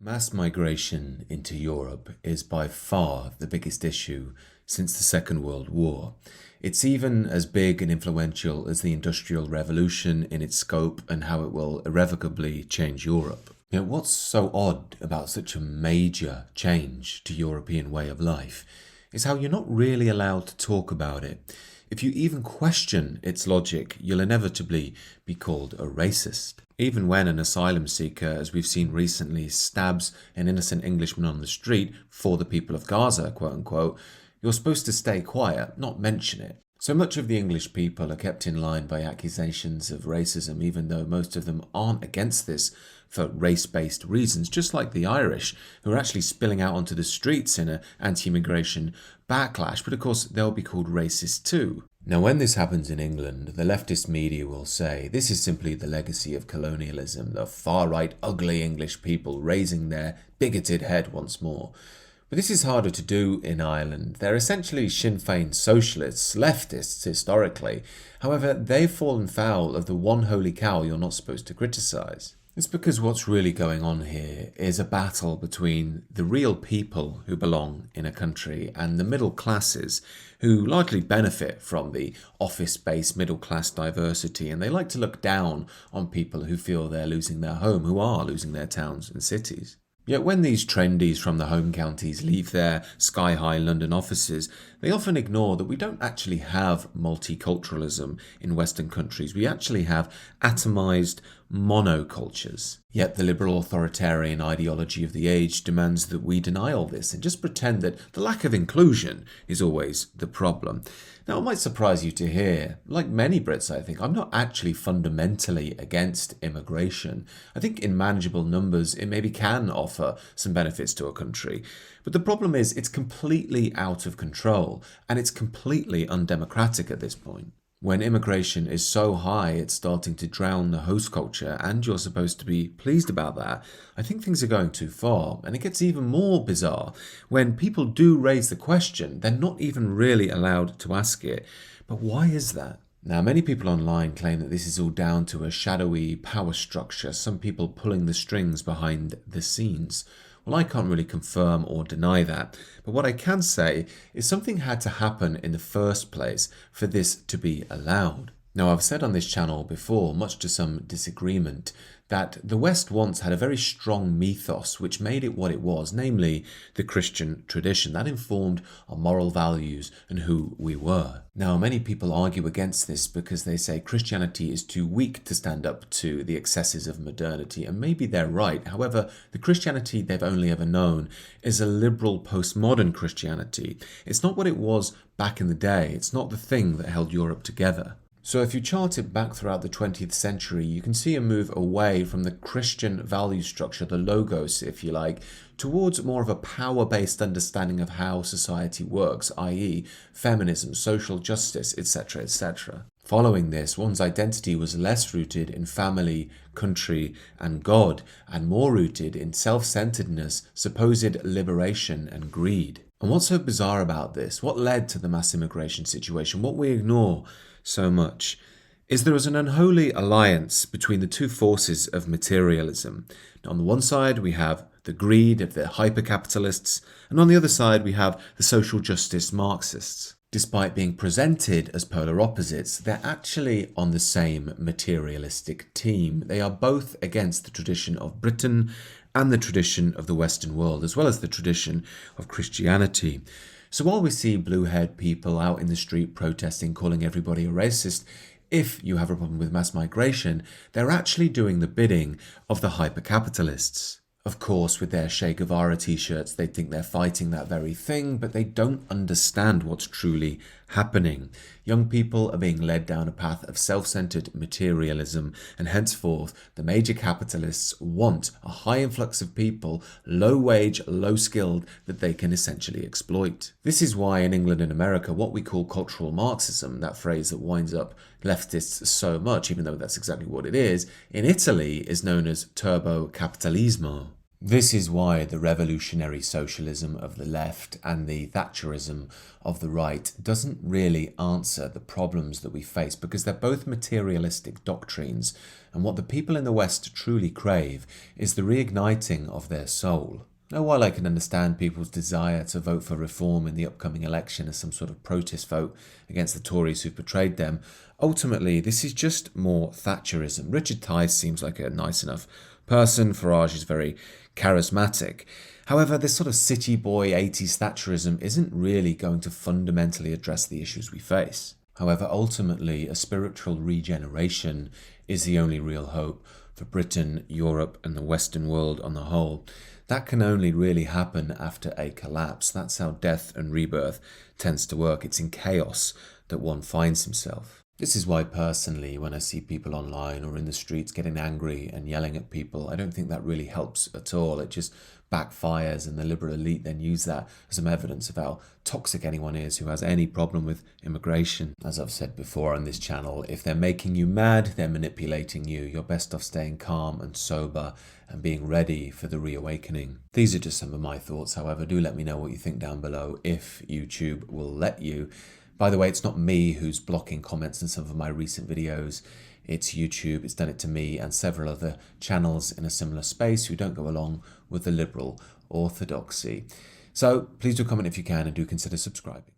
Mass migration into Europe is by far the biggest issue since the Second World War. It's even as big and influential as the Industrial Revolution in its scope and how it will irrevocably change Europe. What's so odd about such a major change to European way of life is how you're not really allowed to talk about it. If you even question its logic, you'll inevitably be called a racist. Even when an asylum seeker, as we've seen recently, stabs an innocent Englishman on the street for the people of Gaza, quote unquote, you're supposed to stay quiet, not mention it. So much of the English people are kept in line by accusations of racism, even though most of them aren't against this for race-based reasons, just like the Irish, who are actually spilling out onto the streets in an anti-immigration backlash, but of course they'll be called racist too. Now, when this happens in England, the leftist media will say this is simply the legacy of colonialism, the far-right, ugly English people raising their bigoted head once more. But this is harder to do in Ireland. They're essentially Sinn Féin socialists, leftists historically. However, they've fallen foul of the one holy cow you're not supposed to criticise. It's because what's really going on here is a battle between the real people who belong in a country and the middle classes who largely benefit from the office-based middle-class diversity, and they like to look down on people who feel they're losing their home, who are losing their towns and cities. Yet when these trendies from the home counties leave their sky-high London offices, they often ignore that we don't actually have multiculturalism in Western countries. We actually have atomised monocultures. Yet the liberal authoritarian ideology of the age demands that we deny all this and just pretend that the lack of inclusion is always the problem. Now, it might surprise you to hear, like many Brits, I think, I'm not actually fundamentally against immigration. I think in manageable numbers, it maybe can offer some benefits to a country. But the problem is it's completely out of control and it's completely undemocratic at this point. When immigration is so high, it's starting to drown the host culture, and you're supposed to be pleased about that. I think things are going too far, and it gets even more bizarre. When people do raise the question, they're not even really allowed to ask it. But why is that? Now, many people online claim that this is all down to a shadowy power structure, some people pulling the strings behind the scenes. Well, I can't really confirm or deny that, but what I can say is something had to happen in the first place for this to be allowed. Now, I've said on this channel before, much to some disagreement, that the West once had a very strong mythos which made it what it was, namely the Christian tradition. That informed our moral values and who we were. Now, many people argue against this because they say Christianity is too weak to stand up to the excesses of modernity, and maybe they're right. However, the Christianity they've only ever known is a liberal postmodern Christianity. It's not what it was back in the day. It's not the thing that held Europe together. So if you chart it back throughout the 20th century, you can see a move away from the Christian value structure, the logos, if you like, towards more of a power-based understanding of how society works, i.e. feminism, social justice, etc., etc. Following this, one's identity was less rooted in family, country, and God, and more rooted in self-centeredness, supposed liberation, and greed. And what's so bizarre about this? What led to the mass immigration situation? What we ignore so much is there is an unholy alliance between the two forces of materialism. On the one side, we have the greed of the hyper-capitalists, and on the other side, we have the social justice Marxists. Despite being presented as polar opposites, they're actually on the same materialistic team. They are both against the tradition of Britain and the tradition of the Western world, as well as the tradition of Christianity. So while we see blue-haired people out in the street protesting, calling everybody a racist, if you have a problem with mass migration, they're actually doing the bidding of the hyper-capitalists. Of course, with their Che Guevara t-shirts, they think they're fighting that very thing, but they don't understand what's truly happening. Young people are being led down a path of self-centered materialism, and henceforth, the major capitalists want a high influx of people, low wage, low skilled, that they can essentially exploit. This is why in England and America, what we call cultural Marxism, that phrase that winds up leftists so much, even though that's exactly what it is, in Italy is known as turbo capitalismo. This is why the revolutionary socialism of the left and the Thatcherism of the right doesn't really answer the problems that we face, because they're both materialistic doctrines, and what the people in the West truly crave is the reigniting of their soul. Now, while I can understand people's desire to vote for reform in the upcoming election as some sort of protest vote against the Tories who've betrayed them, ultimately this is just more Thatcherism. Richard Tice seems like a nice enough person. Farage is very charismatic. However, this sort of city boy 80s Thatcherism isn't really going to fundamentally address the issues we face. However, ultimately, a spiritual regeneration is the only real hope for Britain, Europe, and the Western world on the whole. That can only really happen after a collapse. That's how death and rebirth tends to work. It's in chaos that one finds himself. This is why personally, when I see people online or in the streets getting angry and yelling at people, I don't think that really helps at all. It just backfires, and the liberal elite then use that as some evidence of how toxic anyone is who has any problem with immigration. As I've said before on this channel, if they're making you mad, they're manipulating you. You're best off staying calm and sober and being ready for the reawakening. These are just some of my thoughts. However, do let me know what you think down below if YouTube will let you. By the way, it's not me who's blocking comments in some of my recent videos. It's YouTube. It's done it to me and several other channels in a similar space who don't go along with the liberal orthodoxy. So please do comment if you can, and do consider subscribing.